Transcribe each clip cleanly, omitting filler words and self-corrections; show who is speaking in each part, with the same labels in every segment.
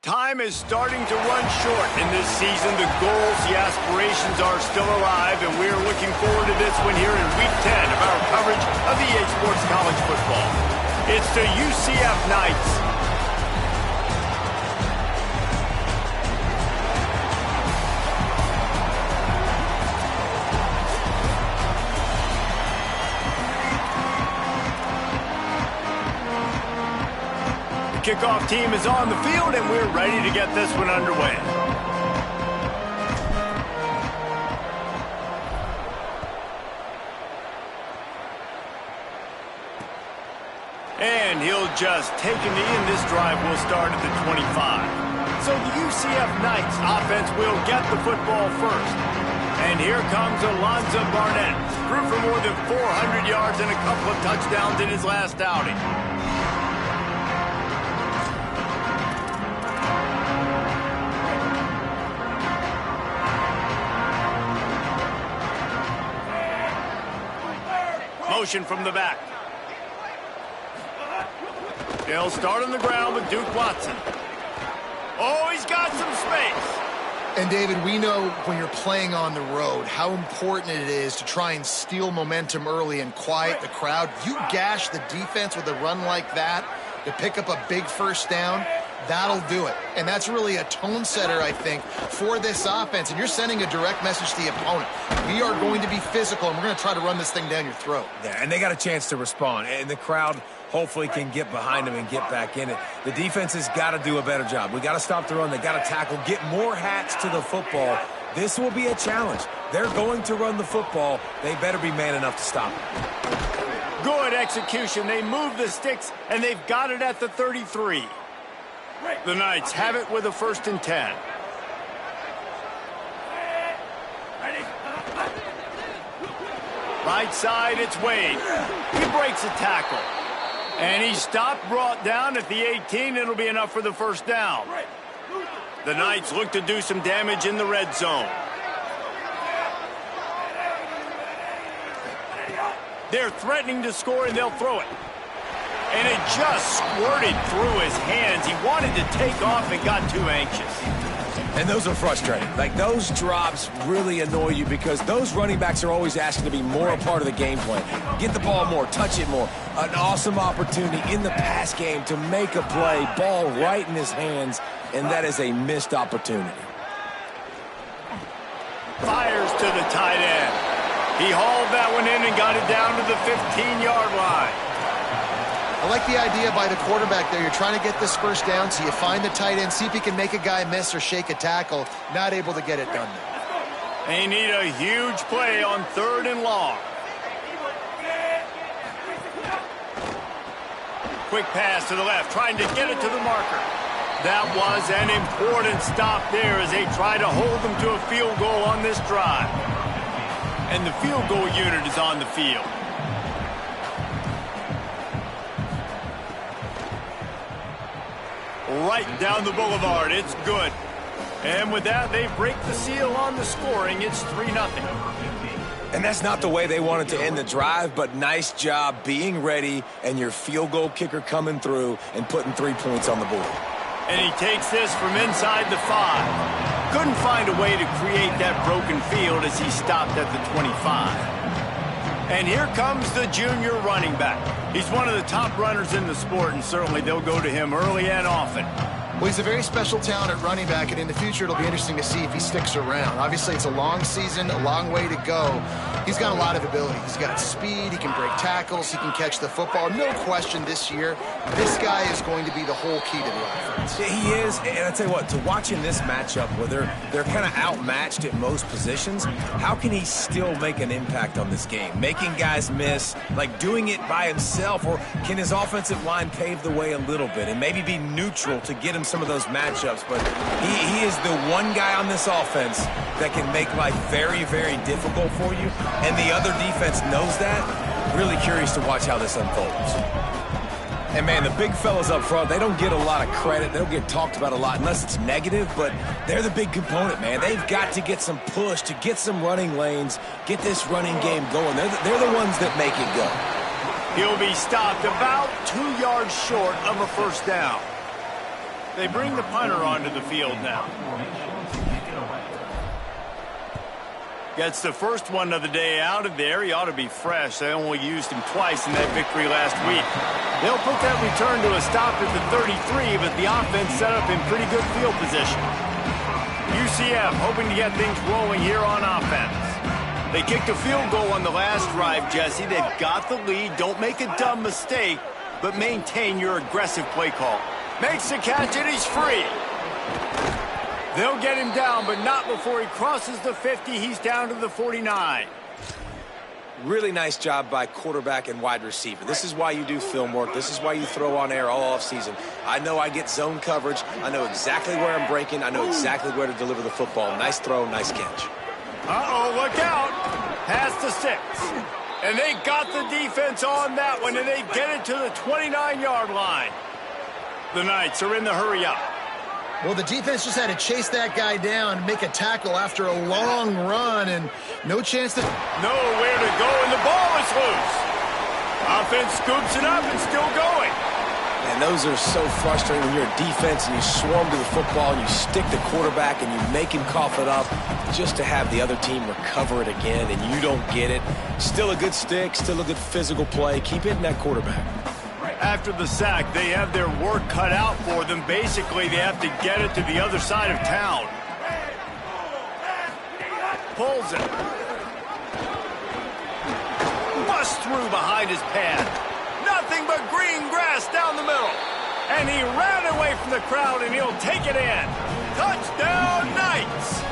Speaker 1: Time is starting to run short in this season. The goals, the aspirations are still alive, and we're looking forward to this one here in Week 10 of our coverage of EA Sports College Football. It's the UCF Knights. Kickoff team is on the field, and we're ready to get this one underway. And he'll just take a knee, and this drive will start at the 25. So the UCF Knights offense will get the football first. And here comes Alonzo Barnett, threw for more than 400 yards and a couple of touchdowns in his last outing. Motion from the back. They'll start on the ground with Duke Watson. Oh, he's got some space.
Speaker 2: And, David, we know when you're playing on the road how important it is to try and steal momentum early and quiet the crowd. You gash the defense with a run like that to pick up a big first down, that'll do it. And that's really a tone setter, I think, for this offense. And you're sending a direct message to the opponent. We are going to be physical, and we're going to try to run this thing down your throat.
Speaker 3: Yeah, and they got a chance to respond. And the crowd hopefully can get behind them and get back in it. The defense has got to do a better job. We got to stop the run. They got to tackle, get more hats to the football. This will be a challenge. They're going to run the football. They better be man enough to stop it.
Speaker 1: Good execution. They move the sticks, and they've got it at the 33. The Knights have it with a 1st and 10. Right side, it's Wade. He breaks a tackle. And he's stopped, brought down at the 18. It'll be enough for the first down. The Knights look to do some damage in the red zone. They're threatening to score, and they'll throw it. And it just squirted through his hands. He wanted to take off and got too anxious.
Speaker 3: And those are frustrating. Like, those drops really annoy you because those running backs are always asking to be more a part of the game plan. Get the ball more, touch it more. An awesome opportunity in the pass game to make a play, ball right in his hands, and that is a missed opportunity.
Speaker 1: Fires to the tight end. He hauled that one in and got it down to the 15-yard line.
Speaker 2: I like the idea by the quarterback there. You're trying to get this first down, so you find the tight end, see if he can make a guy miss or shake a tackle. Not able to get it done there.
Speaker 1: They need a huge play on 3rd and long. Quick pass to the left, trying to get it to the marker. That was an important stop there as they try to hold them to a field goal on this drive. And the field goal unit is on the field. Right down the boulevard. It's good. And with that, they break the seal on the scoring. It's 3-0.
Speaker 3: And that's not the way they wanted to end the drive, but nice job being ready and your field goal kicker coming through and putting 3 points on the board.
Speaker 1: And he takes this from inside the 5. Couldn't find a way to create that broken field as he stopped at the 25. And here comes the junior running back. He's one of the top runners in the sport, and certainly they'll go to him early and often.
Speaker 2: Well, he's a very special talent at running back, and in the future it'll be interesting to see if he sticks around. Obviously, it's a long season, a long way to go. He's got a lot of ability. He's got speed, he can break tackles, he can catch the football. No question this year, this guy is going to be the whole key to the offense.
Speaker 3: He is, and I tell you what, to watch in this matchup where they're kind of outmatched at most positions, how can he still make an impact on this game? Making guys miss, like doing it by himself, or can his offensive line pave the way a little bit and maybe be neutral to get him some of those matchups? But he is the one guy on this offense that can make life very, very difficult for you, and the other defense knows that. Really curious to watch how this unfolds. And, man, the big fellas up front, they don't get a lot of credit. They don't get talked about a lot unless it's negative, but they're the big component, man. They've got to get some push, to get some running lanes, get this running game going. They're the ones that make it go.
Speaker 1: He'll be stopped about 2 yards short of a first down. They bring the punter onto the field now. Gets the first one of the day out of there. He ought to be fresh. They only used him twice in that victory last week. They'll put that return to a stop at the 33, but the offense set up in pretty good field position. UCF hoping to get things rolling here on offense. They kicked a field goal on the last drive, Jesse. They've got the lead. Don't make a dumb mistake, but maintain your aggressive play call. Makes the catch, and he's free. They'll get him down, but not before he crosses the 50. He's down to the 49.
Speaker 3: Really nice job by quarterback and wide receiver. This is why you do film work. This is why you throw on air all offseason. I know I get zone coverage. I know exactly where I'm breaking. I know exactly where to deliver the football. Nice throw, nice catch.
Speaker 1: Uh-oh, look out. Past the 6. And they got the defense on that one, and they get it to the 29-yard line. The Knights are in the hurry-up.
Speaker 2: Well, the defense just had to chase that guy down, make a tackle after a long run, and no chance to...
Speaker 1: Nowhere to go, and the ball is loose. Offense scoops it up and still going.
Speaker 3: And those are so frustrating when you're a defense and you swarm to the football and you stick the quarterback and you make him cough it up just to have the other team recover it again and you don't get it. Still a good stick, still a good physical play. Keep hitting that quarterback.
Speaker 1: After the sack, they have their work cut out for them. Basically, they have to get it to the other side of town. Pulls it. Busts through behind his pad. Nothing but green grass down the middle. And he ran away from the crowd, and he'll take it in. Touchdown, Knights!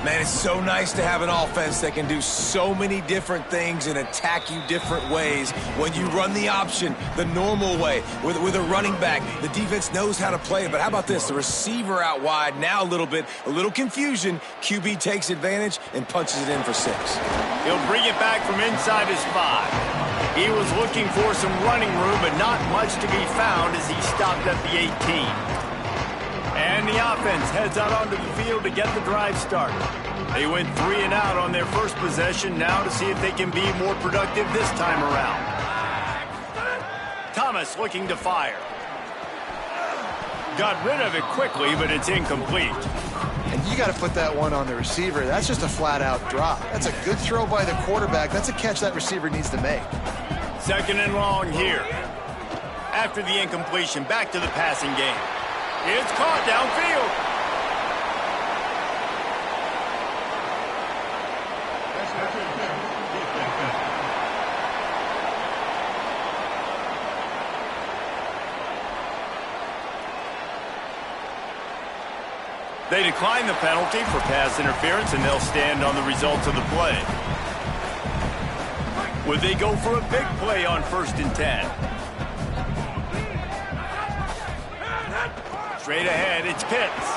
Speaker 3: Man, it's so nice to have an offense that can do so many different things and attack you different ways. When you run the option the normal way with a running back, the defense knows how to play it. But how about this? The receiver out wide, now a little confusion. QB takes advantage and punches it in for 6.
Speaker 1: He'll bring it back from inside his 5. He was looking for some running room, but not much to be found as he stopped at the 18. And the offense heads out onto the field to get the drive started. They went 3 and out on their first possession, now to see if they can be more productive this time around. Thomas looking to fire. Got rid of it quickly, but it's incomplete.
Speaker 2: And you got to put that one on the receiver. That's just a flat-out drop. That's a good throw by the quarterback. That's a catch that receiver needs to make.
Speaker 1: 2nd and long here. After the incompletion, back to the passing game. It's caught downfield. They decline the penalty for pass interference, and they'll stand on the results of the play. Would they go for a big play on 1st and 10? Straight ahead, it's Pitts.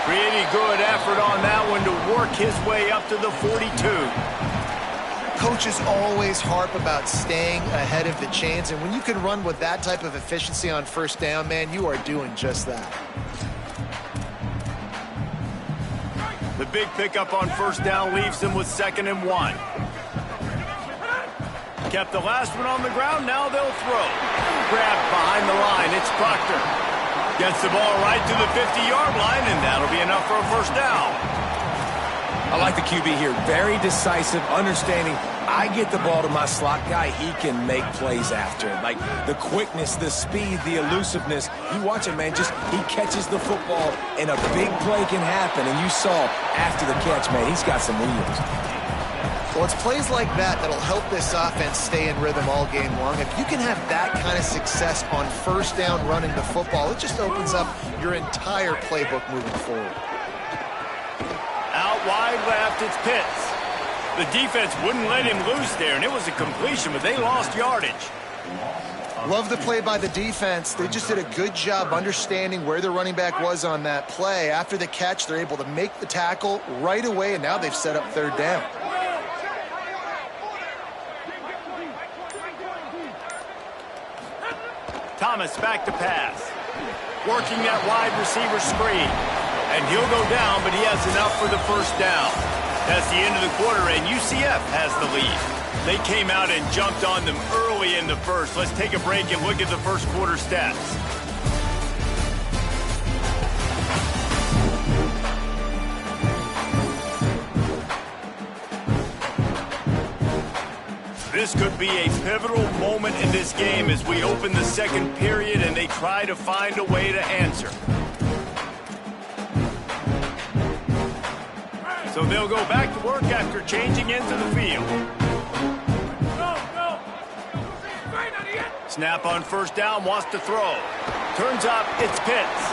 Speaker 1: Pretty good effort on that one to work his way up to the 42.
Speaker 2: Coaches always harp about staying ahead of the chains, and when you can run with that type of efficiency on 1st down, man, you are doing just that.
Speaker 1: The big pickup on 1st down leaves them with 2nd and 1. Kept the last one on the ground, now they'll throw. Grabbed behind the line, it's Proctor. Gets the ball right to the 50-yard line, and that'll be enough for a 1st down.
Speaker 3: I like the QB here. Very decisive, understanding. I get the ball to my slot guy, he can make plays after it. Like the quickness, the speed, the elusiveness. You watch it, man, just he catches the football, and a big play can happen. And you saw after the catch, man, he's got some wheels.
Speaker 2: Well, it's plays like that that'll help this offense stay in rhythm all game long. If you can have that kind of success on 1st down running the football, it just opens up your entire playbook moving forward.
Speaker 1: Out wide left, it's Pitts. The defense wouldn't let him loose there, and it was a completion, but they lost yardage.
Speaker 2: Love the play by the defense. They just did a good job understanding where the running back was on that play. After the catch, they're able to make the tackle right away, and now they've set up 3rd down.
Speaker 1: Thomas back to pass. Working that wide receiver screen. And he'll go down, but he has enough for the 1st down. That's the end of the quarter, and UCF has the lead. They came out and jumped on them early. early in the first. Let's take a break and look at the first quarter stats. This could be a pivotal moment in this game as we open the second period and they try to find a way to answer. So they'll go back to work after changing into the field. Snap on first down, wants to throw. Turns up, it's Pitts.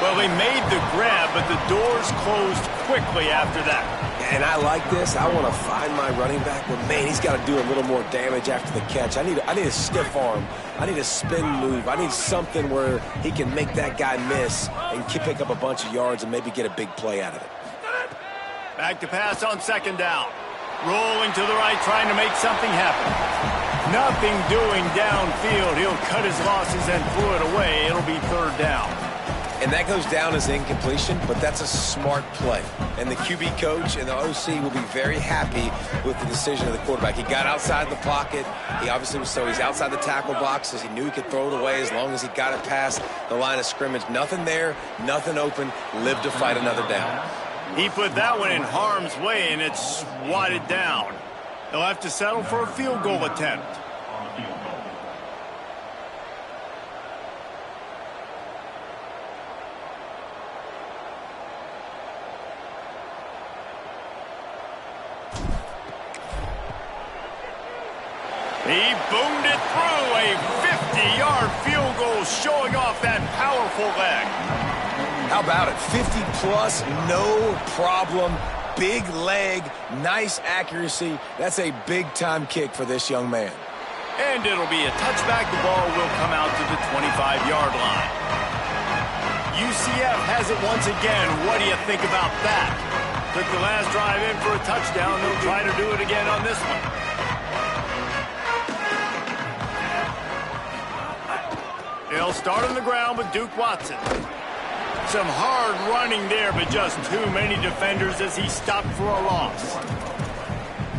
Speaker 1: Well, they made the grab, but the doors closed quickly after that.
Speaker 3: And I like this. I want to find my running back, but man, he's got to do a little more damage after the catch. I need a stiff arm. I need a spin move. I need something where he can make that guy miss and pick up a bunch of yards and maybe get a big play out of it.
Speaker 1: Back to pass on second down. Rolling to the right, trying to make something happen. Nothing doing downfield. He'll cut his losses and throw it away. It'll be third down.
Speaker 3: And that goes down as incompletion, but that's a smart play. And the QB coach and the OC will be very happy with the decision of the quarterback. He got outside the pocket. He obviously was he's outside the tackle boxes. He knew he could throw it away as long as he got it past the line of scrimmage. Nothing there, nothing open. Live to fight another down.
Speaker 1: He put that one in harm's way, and it's swatted down. They'll have to settle for a field goal attempt. He boomed it through a 50-yard field goal, showing off that powerful leg.
Speaker 3: How about it? 50-plus, no problem. Big leg, nice accuracy. That's a big-time kick for this young man.
Speaker 1: And it'll be a touchback. The ball will come out to the 25-yard line. UCF has it once again. What do you think about that? Took the last drive in for a touchdown. They'll try to do it again on this one. They'll start on the ground with Duke Watson. Some hard running there, but just too many defenders as he stopped for a loss.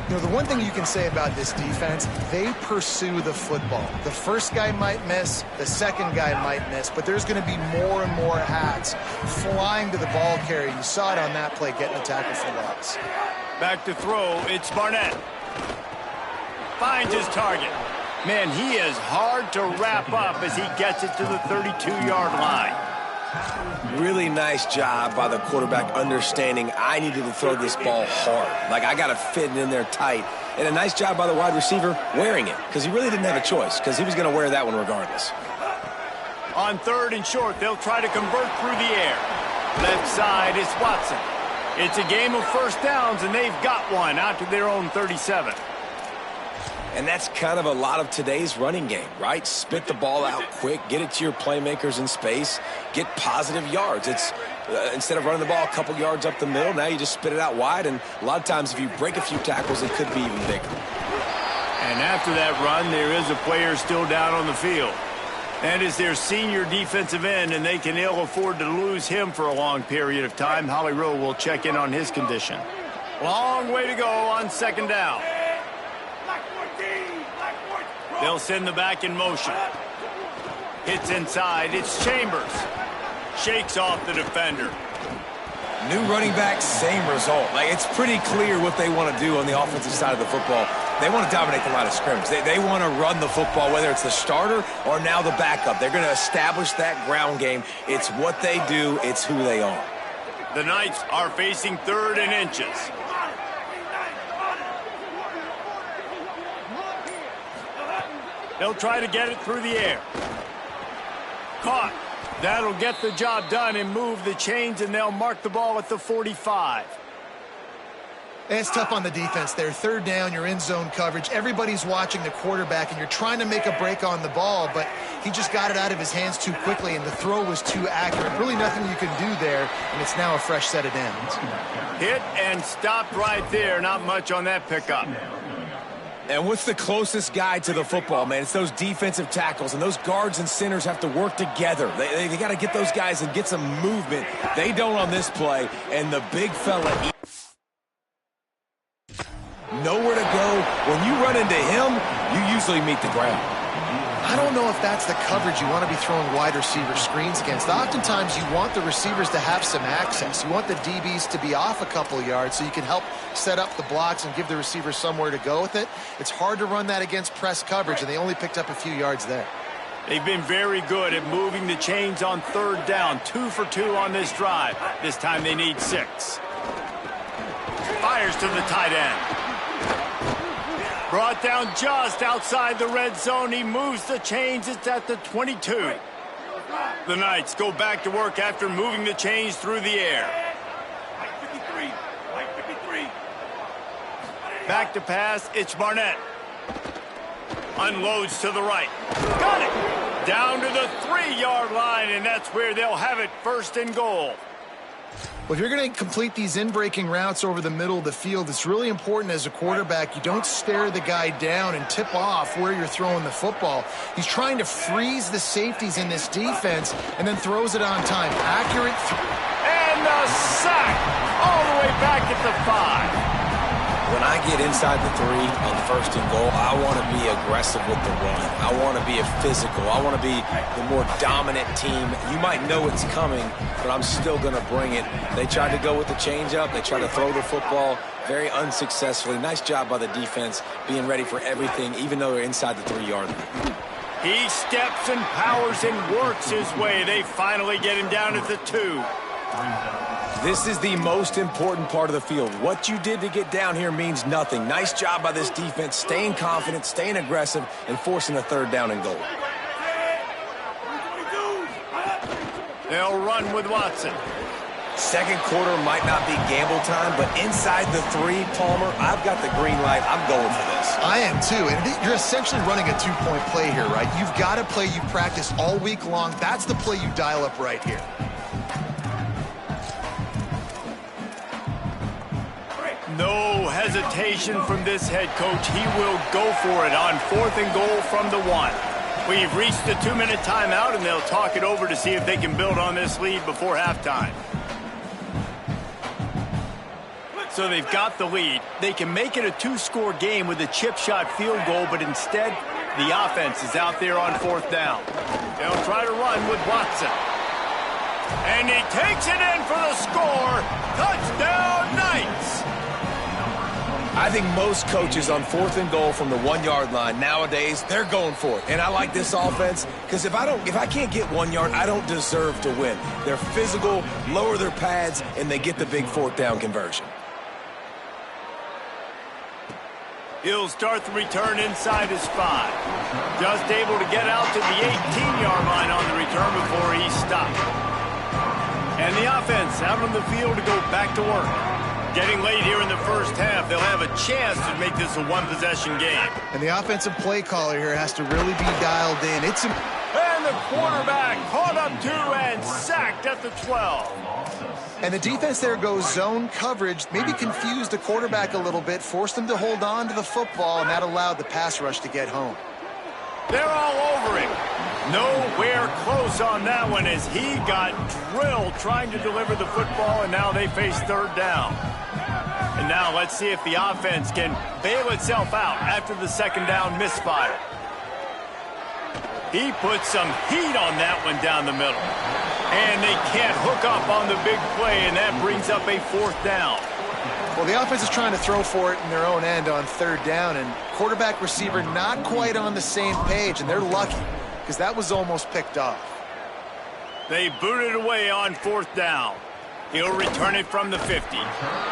Speaker 2: You know, the one thing you can say about this defense, they pursue the football. The first guy might miss, the second guy might miss, but there's going to be more and more hats flying to the ball carrier. You saw it on that play, getting a tackle for loss.
Speaker 1: Back to throw, it's Barnett. Finds his target. Man, he is hard to wrap up as he gets it to the 32-yard line.
Speaker 3: Really nice job by the quarterback understanding I needed to throw this ball hard. Like, I got to fit it in there tight. And a nice job by the wide receiver wearing it, because he really didn't have a choice, because he was going to wear that one regardless.
Speaker 1: On third and short, they'll try to convert through the air. Left side is Watson. It's a game of first downs, and they've got one out to their own 37.
Speaker 3: And that's kind of a lot of today's running game, right? Spit the ball out quick, get it to your playmakers in space, get positive yards. It's instead of running the ball a couple yards up the middle, now you just spit it out wide, and a lot of times if you break a few tackles, it could be even bigger.
Speaker 1: And after that run, there is a player still down on the field. And is their senior defensive end, and they can ill afford to lose him for a long period of time. Holly Rowe will check in on his condition. Long way to go on second down. They'll send the back in motion. Hits inside. It's Chambers. Shakes off the defender.
Speaker 3: New running back, same result. Like, it's pretty clear what they want to do on the offensive side of the football. They want to dominate the line of scrimmage. They want to run the football, whether it's the starter or now the backup. They're going to establish that ground game. It's what they do. It's who they are.
Speaker 1: The Knights are facing third and inches. They'll try to get it through the air. Caught. That'll get the job done and move the chains, and they'll mark the ball at the 45.
Speaker 2: It's tough on the defense there. Third down, you're in zone coverage. Everybody's watching the quarterback, and you're trying to make a break on the ball, but he just got it out of his hands too quickly, and the throw was too accurate. Really nothing you can do there, and it's now a fresh set of downs.
Speaker 1: Hit and stopped right there. Not much on that pickup.
Speaker 3: And what's the closest guy to the football, man? It's those defensive tackles, and those guards and centers have to work together. They got to get those guys and get some movement. They don't on this play, and the big fella nowhere to go. When you run into him, you usually meet the ground.
Speaker 2: I don't know if that's the coverage you want to be throwing wide receiver screens against. Oftentimes, you want the receivers to have some access. You want the DBs to be off a couple yards so you can help set up the blocks and give the receiver somewhere to go with it. It's hard to run that against press coverage, and they only picked up a few yards there.
Speaker 1: They've been very good at moving the chains on third down. 2 for 2 on this drive. This time they need 6. Fires to the tight end. Brought down just outside the red zone. He moves the chains. It's at the 22. The Knights go back to work after moving the chains through the air. Back to pass. It's Barnett. Unloads to the right. Got it! Down to the 3-yard line, and that's where they'll have it, 1st and goal.
Speaker 2: Well, if you're going to complete these in-breaking routes over the middle of the field, it's really important as a quarterback you don't stare the guy down and tip off where you're throwing the football. He's trying to freeze the safeties in this defense and then throws it on time. Accurate.
Speaker 1: And the sack all the way back at the 5.
Speaker 3: When I get inside the 3 on 1st and goal, I want to be aggressive with the run. I want to be a physical. I want to be the more dominant team. You might know it's coming, but I'm still going to bring it. They tried to go with the changeup. They tried to throw the football very unsuccessfully. Nice job by the defense being ready for everything, even though they're inside the 3-yard line.
Speaker 1: He steps and powers and works his way. They finally get him down at the 2.
Speaker 3: This is the most important part of the field. What you did to get down here means nothing. Nice job by this defense, staying confident, staying aggressive, and forcing a 3rd down and goal.
Speaker 1: They'll run with Watson.
Speaker 3: Second quarter might not be gamble time, but inside the 3, Palmer, I've got the green light. I'm going for this.
Speaker 2: I am too, and you're essentially running a 2-point play here, right? You've got a play you practice all week long. That's the play you dial up right here.
Speaker 1: No hesitation from this head coach. He will go for it on 4th and goal from the 1. We've reached the 2-minute timeout, and they'll talk it over to see if they can build on this lead before halftime. So they've got the lead. They can make it a 2-score game with a chip shot field goal, but instead, the offense is out there on 4th down. They'll try to run with Watson. And he takes it in for the score. Touchdown, Knights!
Speaker 3: I think most coaches on 4th and goal from the 1-yard line nowadays, they're going for it. And I like this offense because if I can't get 1 yard, I don't deserve to win. They're physical, lower their pads, and they get the big 4th down conversion.
Speaker 1: He'll start the return inside his 5. Just able to get out to the 18-yard line on the return before he stopped. And the offense out on the field to go back to work. Getting late here in the first half, they'll have a chance to make this a 1-possession game.
Speaker 2: And the offensive play caller here has to really be dialed in.
Speaker 1: And the quarterback caught up 2 and sacked at the 12.
Speaker 2: And the defense there goes zone coverage, maybe confused the quarterback a little bit, forced him to hold on to the football, and that allowed the pass rush to get home.
Speaker 1: They're all over him. Nowhere close on that one as he got drilled trying to deliver the football, and now they face 3rd down. And now let's see if the offense can bail itself out after the 2nd down misfire. He put some heat on that one down the middle. And they can't hook up on the big play, and that brings up a 4th down.
Speaker 2: Well, the offense is trying to throw for it in their own end on 3rd down, and quarterback receiver not quite on the same page, and they're lucky because that was almost picked off.
Speaker 1: They boot it away on 4th down. He'll return it from the 50.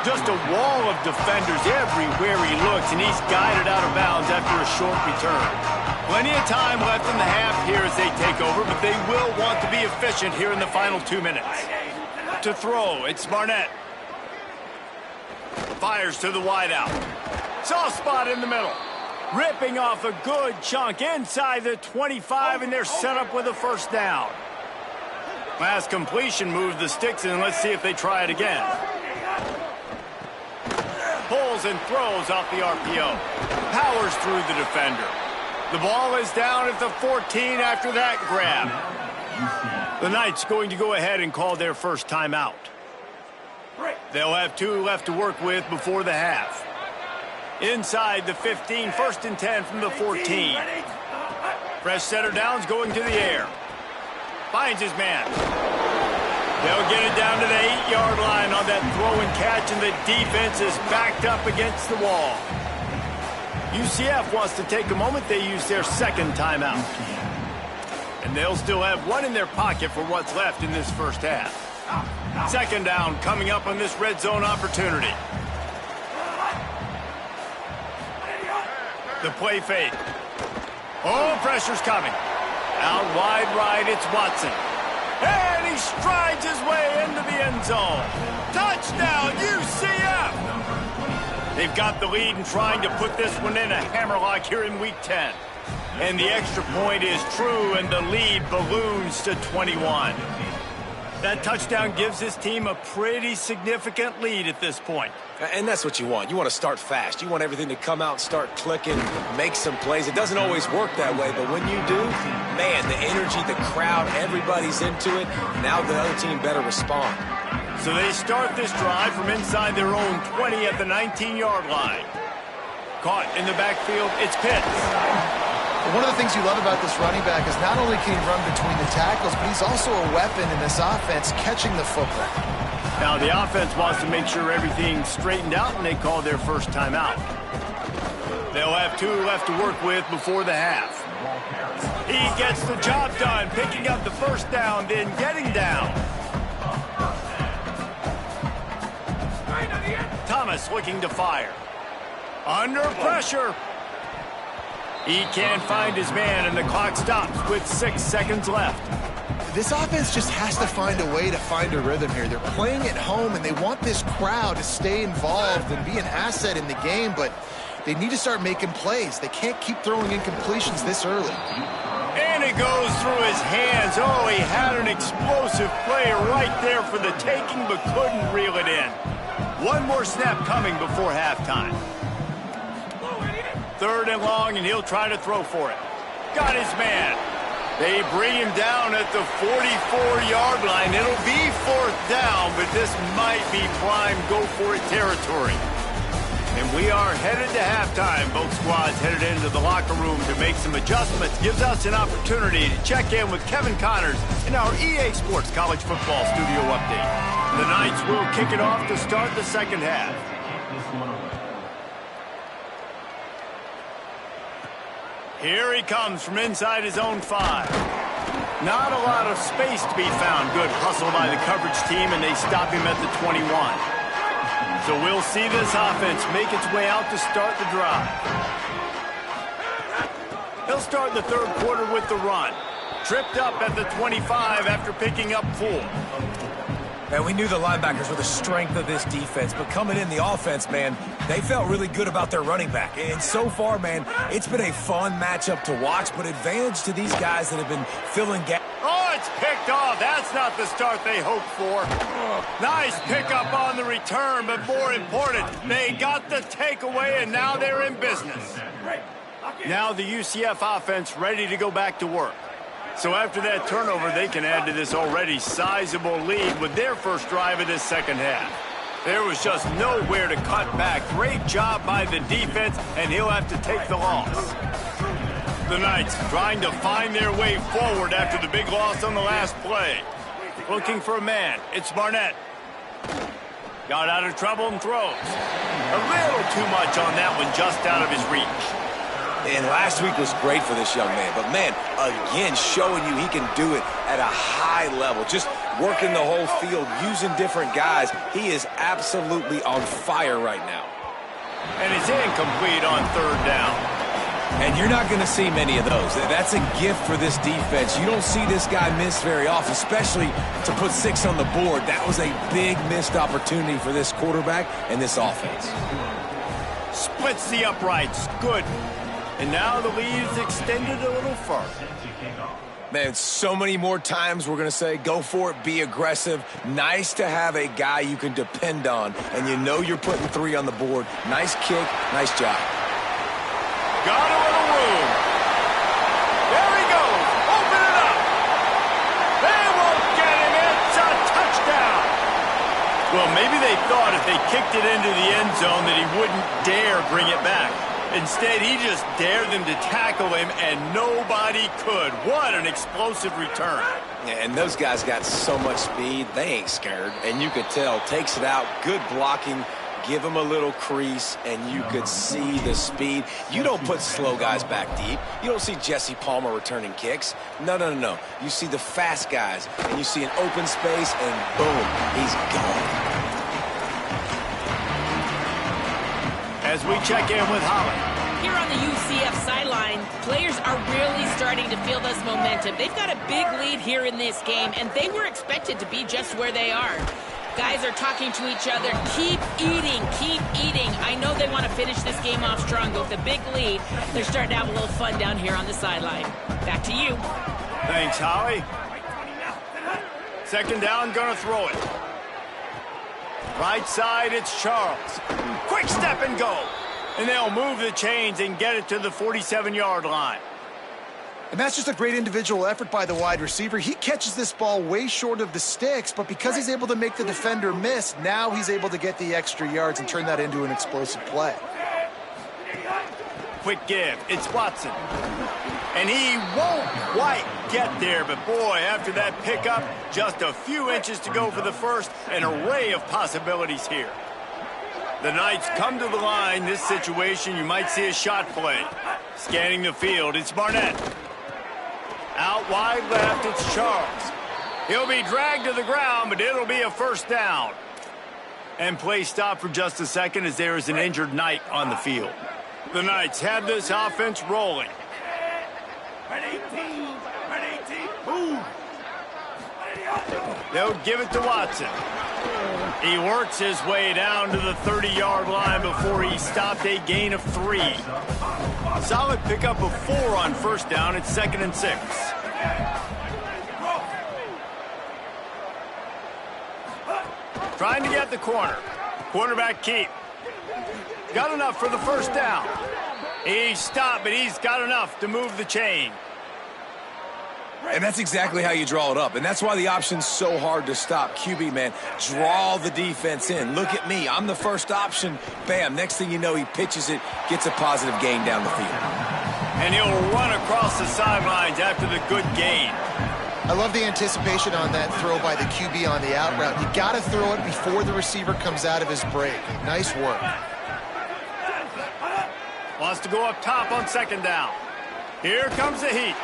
Speaker 1: Just a wall of defenders everywhere he looks, and he's guided out of bounds after a short return. Plenty of time left in the half here as they take over, but they will want to be efficient here in the final 2 minutes. To throw, it's Barnett. Fires to the wideout. Soft spot in the middle. Ripping off a good chunk inside the 25, and they're set up with a 1st down. Last completion moved the sticks, and let's see if they try it again. Pulls and throws off the RPO. Powers through the defender. The ball is down at the 14 after that grab. The Knights going to go ahead and call their first timeout. They'll have 2 left to work with before the half. Inside the 15, 1st and 10 from the 14. Fresh setter downs going to the air. Finds his man. They'll get it down to the 8-yard line on that throw and catch, and the defense is backed up against the wall. UCF wants to take a moment. They use their second timeout. And they'll still have one in their pocket for what's left in this first half. Second down coming up on this red zone opportunity. The play fake. Oh, pressure's coming. Out wide right, it's Watson. And he strides his way into the end zone. Touchdown, UCF! They've got the lead and trying to put this one in a hammerlock here in Week 10. And the extra point is true, and the lead balloons to 21. That touchdown gives his team a pretty significant lead at this point.
Speaker 3: And that's what you want. You want to start fast. You want everything to come out and start clicking, make some plays. It doesn't always work that way, but when you do, man, the energy, the crowd, everybody's into it. Now the other team better respond.
Speaker 1: So they start this drive from inside their own 20 at the 19-yard line. Caught in the backfield, it's Pitts.
Speaker 2: One of the things you love about this running back is not only can he run between the tackles, but he's also a weapon in this offense catching the football.
Speaker 1: Now the offense wants to make sure everything's straightened out, and they call their first timeout. They'll have 2 left to work with before the half. He gets the job done, picking up the first down, then getting down. Thomas looking to fire. Under pressure. He can't find his man, and the clock stops with 6 seconds left.
Speaker 2: This offense just has to find a way to find a rhythm here. They're playing at home, and they want this crowd to stay involved and be an asset in the game, but they need to start making plays. They can't keep throwing incompletions this early.
Speaker 1: And it goes through his hands. Oh, he had an explosive play right there for the taking, but couldn't reel it in. One more snap coming before halftime. 3rd and long, and he'll try to throw for it. Got his man. They bring him down at the 44-yard line. It'll be 4th down, but this might be prime go-for-it territory. And we are headed to halftime. Both squads headed into the locker room to make some adjustments. Gives us an opportunity to check in with Kevin Connors in our EA Sports College Football Studio Update. The Knights will kick it off to start the second half. Here he comes from inside his own 5. Not a lot of space to be found. Good hustle by the coverage team, and they stop him at the 21. So we'll see this offense make its way out to start the drive. He'll start the 3rd quarter with the run. Tripped up at the 25 after picking up 4.
Speaker 3: And we knew the linebackers were the strength of this defense, but coming in the offense, man, they felt really good about their running back. And so far, man, it's been a fun matchup to watch, but advantage to these guys that have been filling gaps.
Speaker 1: Oh, it's picked off. That's not the start they hoped for. Nice pickup on the return, but more important, they got the takeaway, and now they're in business. Now the UCF offense ready to go back to work. So after that turnover, they can add to this already sizable lead with their first drive of this second half. There was just nowhere to cut back. Great job by the defense, and he'll have to take the loss. The Knights trying to find their way forward after the big loss on the last play. Looking for a man. It's Barnett. Got out of trouble and throws. A little too much on that one, just out of his reach.
Speaker 3: And last week was great for this young man. But, man, again, showing you he can do it at a high level. Just working the whole field, using different guys. He is absolutely on fire right now.
Speaker 1: And it's incomplete on 3rd down.
Speaker 3: And you're not going to see many of those. That's a gift for this defense. You don't see this guy miss very often, especially to put 6 on the board. That was a big missed opportunity for this quarterback and this offense.
Speaker 1: Splits the uprights. Good. And now the lead is extended a little further.
Speaker 3: Man, so many more times we're going to say, go for it, be aggressive. Nice to have a guy you can depend on, and you know you're putting 3 on the board. Nice kick, nice job.
Speaker 1: Got a little room. There he goes. Open it up. They won't get him. It's a touchdown. Well, maybe they thought if they kicked it into the end zone that he wouldn't dare bring it back. Instead, he just dared them to tackle him, and nobody could. What an explosive return.
Speaker 3: And those guys got so much speed, they ain't scared. And you could tell, takes it out, good blocking, give him a little crease, and you could see the speed. You don't put slow guys back deep. You don't see Jesse Palmer returning kicks. No, no, no, no. You see the fast guys, and you see an open space, and boom, he's gone.
Speaker 1: As we check in with Holly.
Speaker 4: Here on the UCF sideline, players are really starting to feel this momentum. They've got a big lead here in this game, and they were expected to be just where they are. Guys are talking to each other. Keep eating, keep eating. I know they want to finish this game off strong, but with a big lead, they're starting to have a little fun down here on the sideline. Back to you.
Speaker 1: Thanks, Holly. Second down, gonna throw it. Right side, it's Charles. Quick step and go. And they'll move the chains and get it to the 47-yard line.
Speaker 2: And that's just a great individual effort by the wide receiver. He catches this ball way short of the sticks, but because he's able to make the defender miss, now he's able to get the extra yards and turn that into an explosive play.
Speaker 1: Quick give. It's Watson. And he won't quite get there, but boy, after that pickup, just a few inches to go for the first, an array of possibilities here. The Knights come to the line. This situation, you might see a shot play. Scanning the field, it's Barnett. Out wide left, it's Charles. He'll be dragged to the ground, but it'll be a first down. And play stop for just a second as there is an injured Knight on the field. The Knights have this offense rolling. They'll give it to Watson. He works his way down to the 30-yard line before he stopped, a gain of 3. Solid pickup of 4 on first down. It's 2nd and 6. Trying to get the corner. Quarterback keep. Got enough for the first down. He stopped, but he's got enough to move the chain.
Speaker 3: And that's exactly how you draw it up. And that's why the option's so hard to stop. QB, man, draw the defense in. Look at me. I'm the first option. Bam. Next thing you know, he pitches it, gets a positive gain down the field.
Speaker 1: And he'll run across the sidelines after the good gain.
Speaker 2: I love the anticipation on that throw by the QB on the out route. You got to throw it before the receiver comes out of his break. Nice work.
Speaker 1: Wants to go up top on second down. Here comes the heat.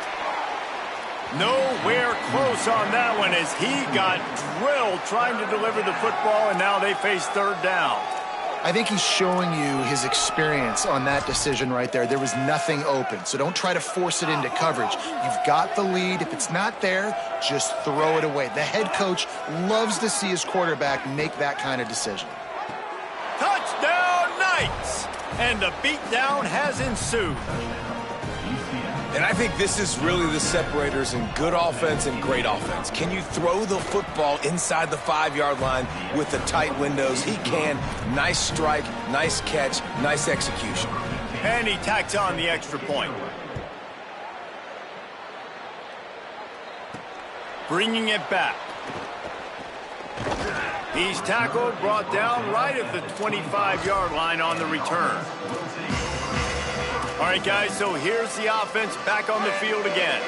Speaker 1: Nowhere close on that one as he got drilled trying to deliver the football, and now they face third down.
Speaker 2: I think he's showing you his experience on that decision right there. There was nothing open, so don't try to force it into coverage. You've got the lead. If it's not there, just throw it away. The head coach loves to see his quarterback make that kind of decision.
Speaker 1: Touchdown, Knights! And the beatdown has ensued.
Speaker 3: And I think this is really the separators in good offense and great offense. Can you throw the football inside the 5-yard line with the tight windows? He can. Nice strike, nice catch, nice execution.
Speaker 1: And he tacks on the extra point. Bringing it back. He's tackled, brought down right at the 25-yard line on the return. All right, guys, so here's the offense back on the field again.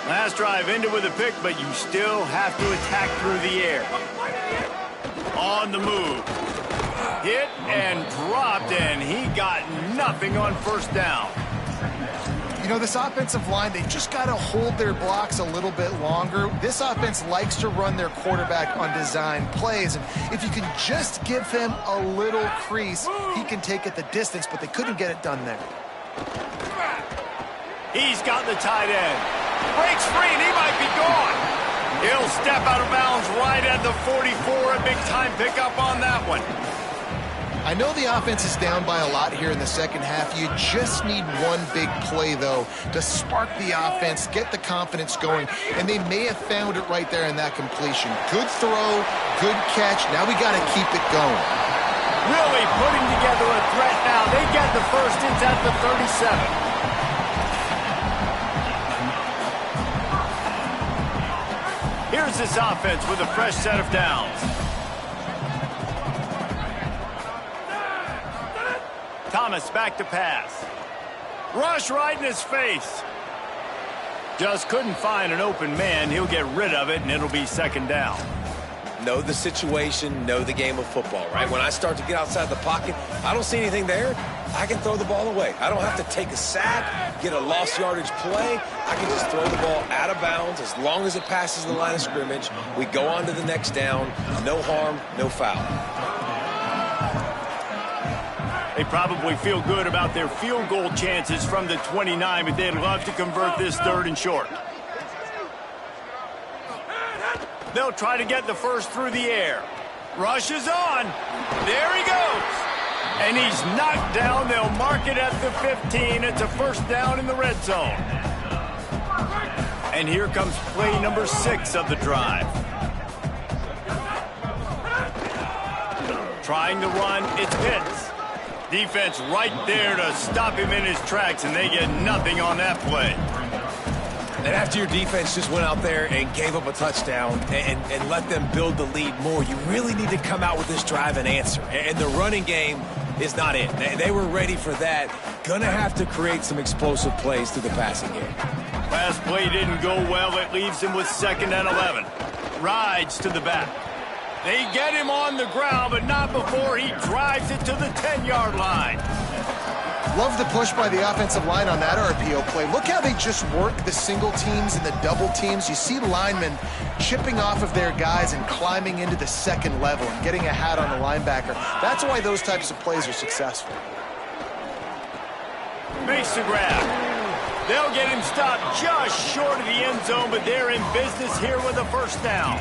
Speaker 1: Last drive ended with a pick, but you still have to attack through the air. On the move. Hit and dropped, and he got nothing on first down.
Speaker 2: You know, this offensive line, they just got to hold their blocks a little bit longer. This offense likes to run their quarterback on design plays, and if you can just give him a little crease, he can take it the distance, but they couldn't get it done there.
Speaker 1: He's got the tight end. Breaks free, and he might be gone. He'll step out of bounds right at the 44. A big-time pickup on that one.
Speaker 2: I know the offense is down by a lot here in the second half. You just need one big play, though, to spark the offense, get the confidence going, and they may have found it right there in that completion. Good throw, good catch. Now we got to keep it going.
Speaker 1: Really putting together a threat now. They get the first. It's at the 37. Here's this offense with a fresh set of downs. Thomas back to pass. Rush right in his face. Just couldn't find an open man. He'll get rid of it, and it'll be second down.
Speaker 3: Know the situation, know the game of football, right? When I start to get outside the pocket, I don't see anything there, I can throw the ball away. I don't have to take a sack, get a lost yardage play. I can just throw the ball out of bounds as long as it passes the line of scrimmage. We go on to the next down. No harm, no foul.
Speaker 1: They probably feel good about their field goal chances from the 29, but they'd love to convert this 3rd and short. They'll try to get the first through the air. Rush is on. There he goes. And he's knocked down. They'll mark it at the 15. It's a first down in the red zone. And here comes play number 6 of the drive. Trying to run, it's Pitts. Defense right there to stop him in his tracks, and they get nothing on that play.
Speaker 3: And after your defense just went out there and gave up a touchdown and let them build the lead more, you really need to come out with this drive and answer. And the running game is not it. They were ready for that. Gonna have to create some explosive plays through the passing game.
Speaker 1: Last play didn't go well. It leaves him with 2nd and 11. Rides to the back. They get him on the ground, but not before he drives it to the 10-yard line.
Speaker 2: Love the push by the offensive line on that RPO play. Look how they just work the single teams and the double teams. You see linemen chipping off of their guys and climbing into the 2nd level and getting a hat on the linebacker. That's why those types of plays are successful.
Speaker 1: Makes the grab. They'll get him stopped just short of the end zone, but they're in business here with a first down.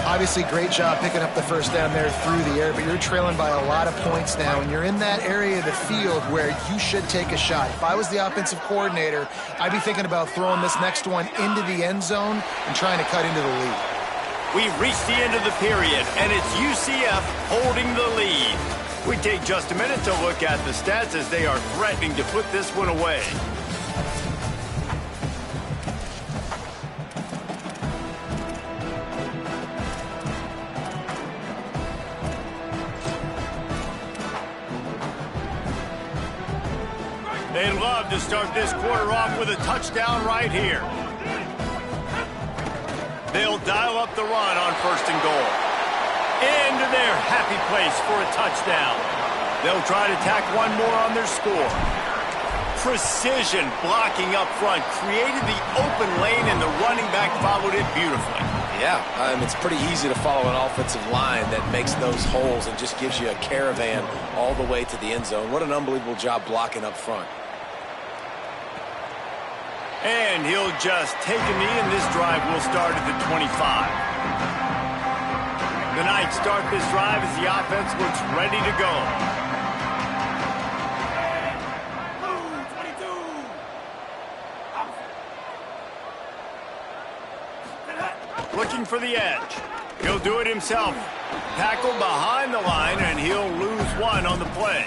Speaker 2: Obviously, great job picking up the first down there through the air, but you're trailing by a lot of points now, and you're in that area of the field where you should take a shot. If I was the offensive coordinator, I'd be thinking about throwing this next one into the end zone and trying to cut into the lead.
Speaker 1: We've reached the end of the period, and it's UCF holding the lead. We take just a minute to look at the stats as they are threatening to put this one away. They'd love to start this quarter off with a touchdown right here. They'll dial up the run on 1st and goal. Into their happy place for a touchdown. They'll try to tack one more on their score. Precision blocking up front created the open lane, and the running back followed it beautifully.
Speaker 3: Yeah, it's pretty easy to follow an offensive line that makes those holes and just gives you a caravan all the way to the end zone. What an unbelievable job blocking up front.
Speaker 1: And he'll just take a knee, and this drive will start at the 25. The Knights start this drive as the offense looks ready to go. Looking for the edge. He'll do it himself. Tackled behind the line, and he'll lose one on the play.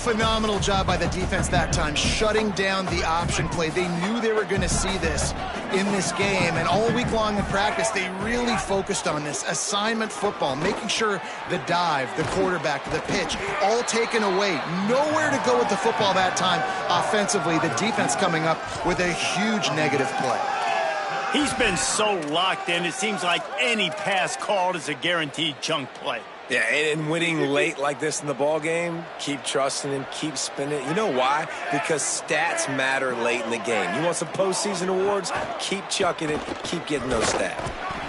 Speaker 2: Phenomenal job by the defense that time, shutting down the option play. They knew they were going to see this in this game, and all week long in practice, they really focused on this assignment football, making sure the dive, the quarterback, the pitch, all taken away. Nowhere to go with the football that time offensively. The defense coming up with a huge negative play.
Speaker 1: He's been so locked in, it seems like any pass called is a guaranteed chunk play.
Speaker 3: Yeah, and winning late like this in the ball game, keep trusting him, keep spinning. You know why? Because stats matter late in the game. You want some postseason awards? Keep chucking it, keep getting those stats.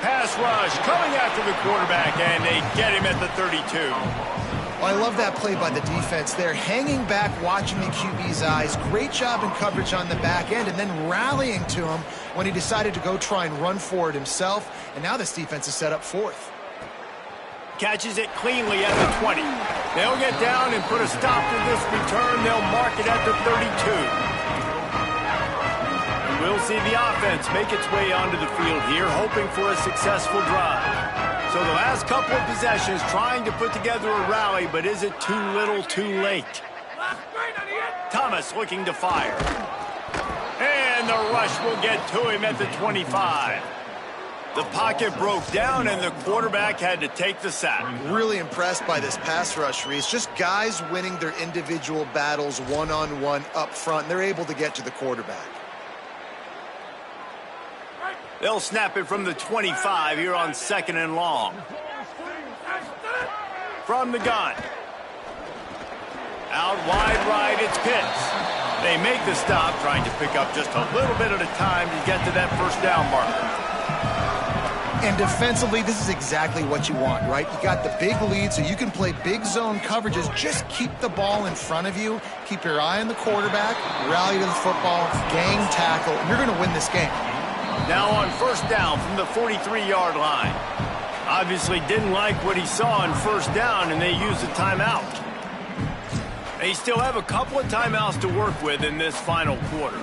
Speaker 1: Pass rush coming after the quarterback, and they get him at the 32.
Speaker 2: Well, I love that play by the defense there, hanging back, watching the QB's eyes. Great job in coverage on the back end, and then rallying to him when he decided to go try and run for it himself. And now this defense is set up 4th.
Speaker 1: Catches it cleanly at the 20. They'll get down and put a stop to this return. They'll mark it at the 32. We'll see the offense make its way onto the field here, hoping for a successful drive. So the last couple of possessions trying to put together a rally, but is it too little too late? Thomas looking to fire. And the rush will get to him at the 25. The pocket broke down, and the quarterback had to take the sack.
Speaker 2: Really impressed by this pass rush, Reese. Just guys winning their individual battles one-on-one up front. They're able to get to the quarterback.
Speaker 1: They'll snap it from the 25 here on 2nd and long. From the gun. Out wide right, it's Pitts. They make the stop, trying to pick up just a little bit at a time to get to that first down marker.
Speaker 2: And defensively, this is exactly what you want, right? You got the big lead, so you can play big zone coverages. Just keep the ball in front of you. Keep your eye on the quarterback. Rally to the football. Gang tackle. And you're going to win this game.
Speaker 1: Now on first down from the 43-yard line. Obviously didn't like what he saw on first down, and they used a timeout. They still have a couple of timeouts to work with in this final quarter.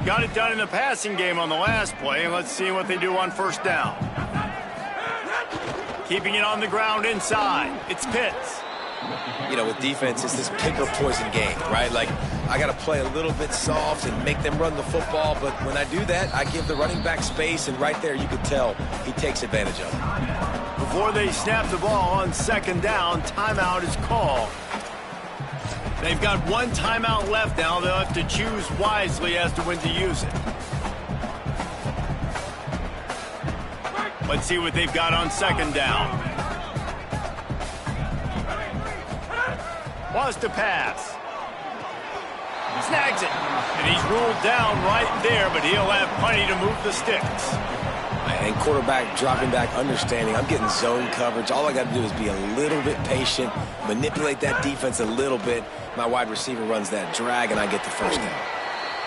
Speaker 1: Got it done in the passing game on the last play, and let's see what they do on first down. Keeping it on the ground inside. It's Pitts.
Speaker 3: You know, with defense, it's this pick or poison game, right? Like, I got to play a little bit soft and make them run the football, but when I do that, I give the running back space, and right there you can tell he takes advantage of it.
Speaker 1: Before they snap the ball on 2nd down, timeout is called. They've got one timeout left now. They'll have to choose wisely as to when to use it. Let's see what they've got on 2nd down. Wants to pass. Snags it. And he's ruled down right there, but he'll have plenty to move the sticks.
Speaker 3: And quarterback dropping back, understanding I'm getting zone coverage. All I got to do is be a little bit patient, manipulate that defense a little bit. My wide receiver runs that drag, and I get the first down.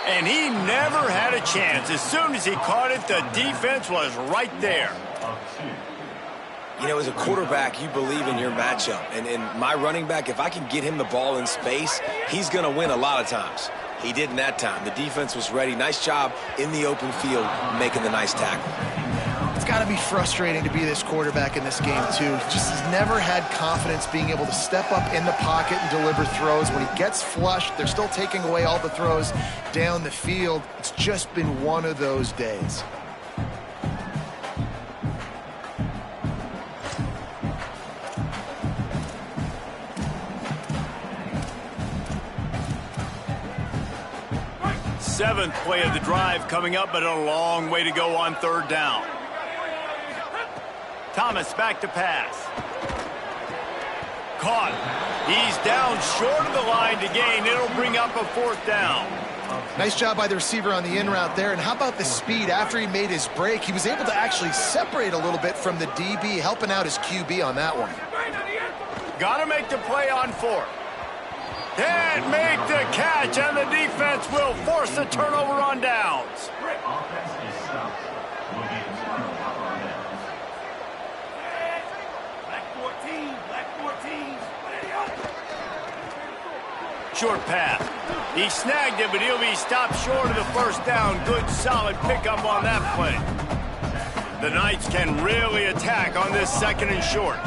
Speaker 1: And he never had a chance. As soon as he caught it, the defense was right there.
Speaker 3: You know, as a quarterback, you believe in your matchup. And my running back, if I can get him the ball in space, he's going to win a lot of times. He didn't that time. The defense was ready. Nice job in the open field making the nice tackle.
Speaker 2: It's got to be frustrating to be this quarterback in this game, too. Just has never had confidence being able to step up in the pocket and deliver throws. When he gets flushed, they're still taking away all the throws down the field. It's just been one of those days.
Speaker 1: Seventh play of the drive coming up, but a long way to go on 3rd down. Thomas back to pass. Caught. He's down short of the line to gain. It'll bring up a 4th down.
Speaker 2: Nice job by the receiver on the in route there. And how about the speed? After he made his break, he was able to actually separate a little bit from the DB, helping out his QB on that one.
Speaker 1: Got to make the play on 4th. Can't make the catch, and the defense will force the turnover on downs. Short pass. He snagged it, but he'll be stopped short of the first down. Good, solid pickup on that play. The Knights can really attack on this 2nd and short.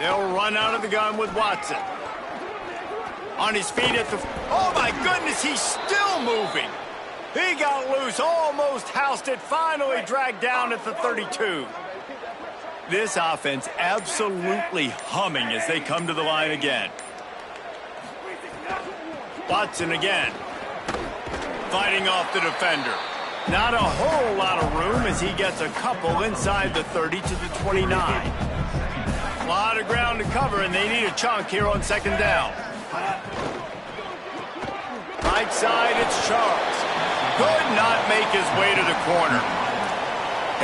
Speaker 1: They'll run out of the gun with Watson. On his feet at the... Oh, my goodness, he's still moving. He got loose, almost housed it, finally dragged down at the 32. This offense absolutely humming as they come to the line again. Watson again. Fighting off the defender. Not a whole lot of room as he gets a couple inside the 30 to the 29. A lot of ground to cover, and they need a chunk here on 2nd down. Right side, it's Charles. Could not make his way to the corner.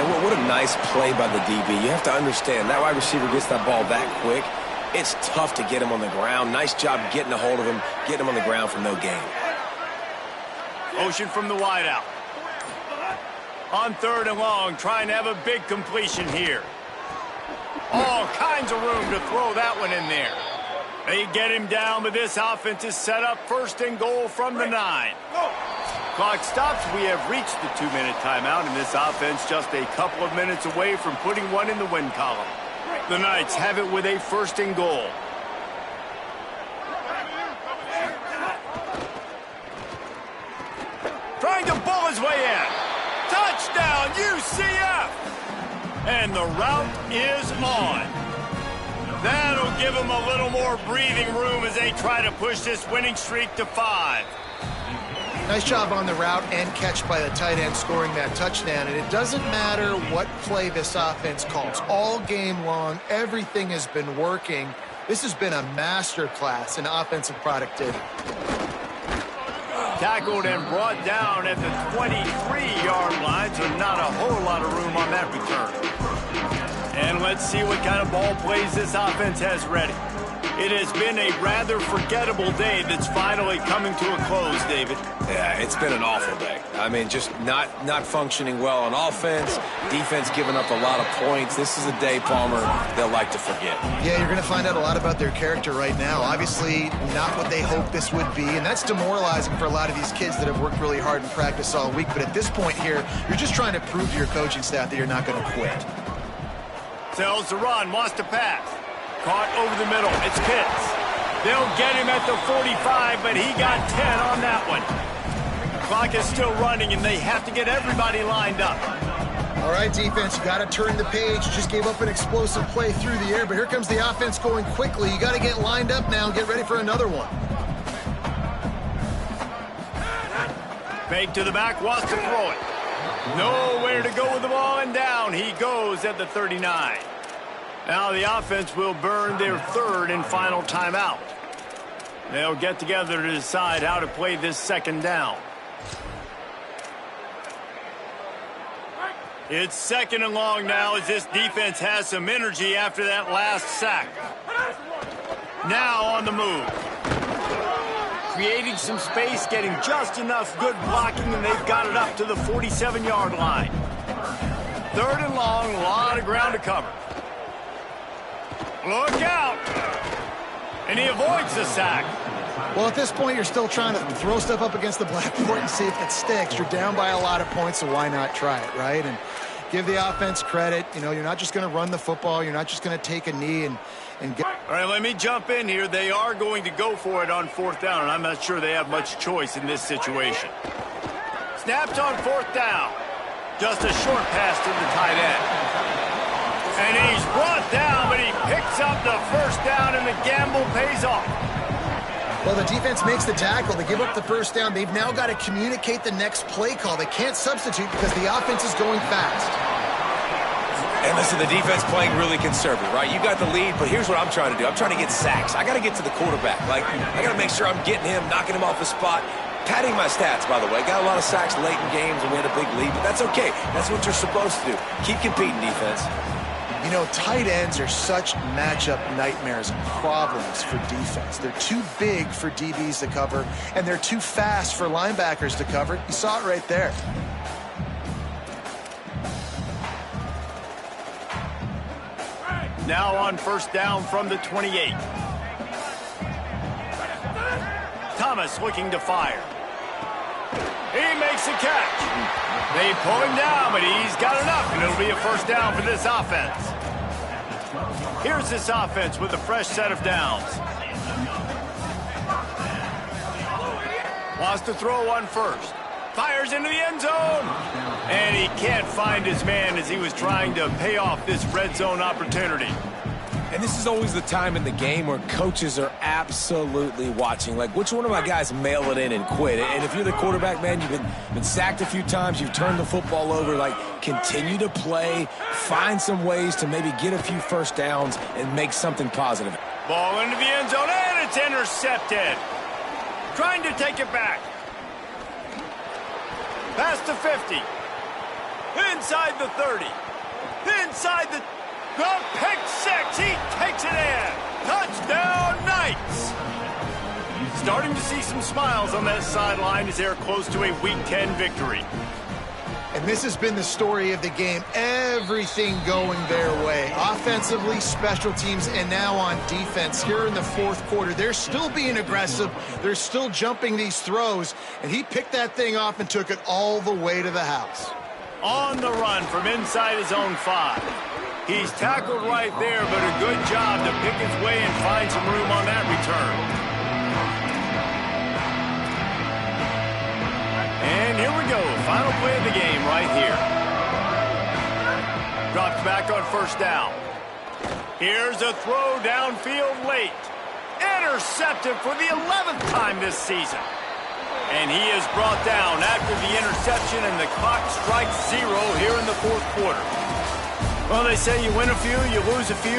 Speaker 3: And what a nice play by the DB. You have to understand, that wide receiver gets that ball that quick. It's tough to get him on the ground. Nice job getting a hold of him, getting him on the ground for no gain.
Speaker 1: Motion from the wideout. On 3rd and long, trying to have a big completion here. All kinds of room to throw that one in there. They get him down, but this offense is set up 1st and goal from the 9. Clock stops. We have reached the 2-minute timeout, and this offense just a couple of minutes away from putting one in the win column. The Knights have it with a 1st and goal. Touchdown, UCF! And the route is on. That'll give them a little more breathing room as they try to push this winning streak to 5.
Speaker 2: Nice job on the route and catch by the tight end scoring that touchdown. And it doesn't matter what play this offense calls. All game long, everything has been working. This has been a masterclass in offensive productivity.
Speaker 1: Tackled and brought down at the 23-yard line, so not a whole lot of room on that return. And let's see what kind of ball plays this offense has ready. It has been a rather forgettable day that's finally coming to a close, David.
Speaker 3: Yeah, it's been an awful day. I mean, just not functioning well on offense. Defense giving up a lot of points. This is a day, Palmer, they'll like to forget.
Speaker 2: Yeah, you're going to find out a lot about their character right now. Obviously, not what they hoped this would be, and that's demoralizing for a lot of these kids that have worked really hard in practice all week. But at this point here, you're just trying to prove to your coaching staff that you're not going to quit.
Speaker 1: Tells to run, wants to pass. Caught over the middle. It's Pitts. They'll get him at the 45, but he got 10 on that one. Clock is still running, and they have to get everybody lined up.
Speaker 2: All right, defense, you got to turn the page. Just gave up an explosive play through the air, but here comes the offense going quickly. You got to get lined up now and get ready for another one.
Speaker 1: Fake to the back, wants to throw it. Nowhere to go with the ball, and down he goes at the 39. Now the offense will burn their third and final timeout. They'll get together to decide how to play this second down. It's second and long now as this defense has some energy after that last sack. Now on the move. Creating some space, getting just enough good blocking, and they've got it up to the 47-yard line. Third and long, a lot of ground to cover. Look out! And he avoids the sack.
Speaker 2: Well, at this point, you're still trying to throw stuff up against the blackboard and see if it sticks. You're down by a lot of points, so why not try it, right? And give the offense credit. You know, you're not just going to run the football. You're not just going to take a knee and get...
Speaker 1: All right, let me jump in here. They are going to go for it on fourth down, and I'm not sure they have much choice in this situation. Snaps on fourth down. Just a short pass to the tight end. And he's brought down, but he picks up the first down, and the gamble pays off.
Speaker 2: Well, the defense makes the tackle. They give up the first down. They've now got to communicate the next play call. They can't substitute because the offense is going fast.
Speaker 3: And listen, the defense playing really conservative, right? You got the lead, but here's what I'm trying to do. I'm trying to get sacks. I got to get to the quarterback. Like, I got to make sure I'm getting him, knocking him off the spot. Padding my stats, by the way. Got a lot of sacks late in games, and we had a big lead, but that's okay. That's what you're supposed to do. Keep competing, defense.
Speaker 2: You know, tight ends are such matchup nightmares and problems for defense. They're too big for DBs to cover, and they're too fast for linebackers to cover. You saw it right there.
Speaker 1: Now on first down from the 28. Thomas looking to fire. He makes a catch. They pull him down, but he's got enough, and it'll be a first down for this offense. Here's this offense with a fresh set of downs. Wants to throw one first. Fires into the end zone. And he can't find his man as he was trying to pay off this red zone opportunity.
Speaker 3: And this is always the time in the game where coaches are absolutely watching. Like, which one of my guys mail it in and quit? And if you're the quarterback, man, you've been sacked a few times, you've turned the football over, like, continue to play, find some ways to maybe get a few first downs and make something positive.
Speaker 1: Ball into the end zone, and it's intercepted. Trying to take it back. Past the 50. Inside the 30. Inside the pick six. He takes it in. Touchdown, Knights. Starting to see some smiles on that sideline as they're close to a Week 10 victory.
Speaker 2: And this has been the story of the game. Everything going their way. Offensively, special teams, and now on defense here in the fourth quarter. They're still being aggressive. They're still jumping these throws. And he picked that thing off and took it all the way to the house.
Speaker 1: On the run from inside his own 5. He's tackled right there, but a good job to pick his way and find some room on that return. And here we go. Final play of the game right here. dropped back on first down. Here's a throw downfield late. Intercepted for the 11th time this season. And he is brought down after the interception, and the clock strikes 0 here in the fourth quarter. Well, they say you win a few, you lose a few.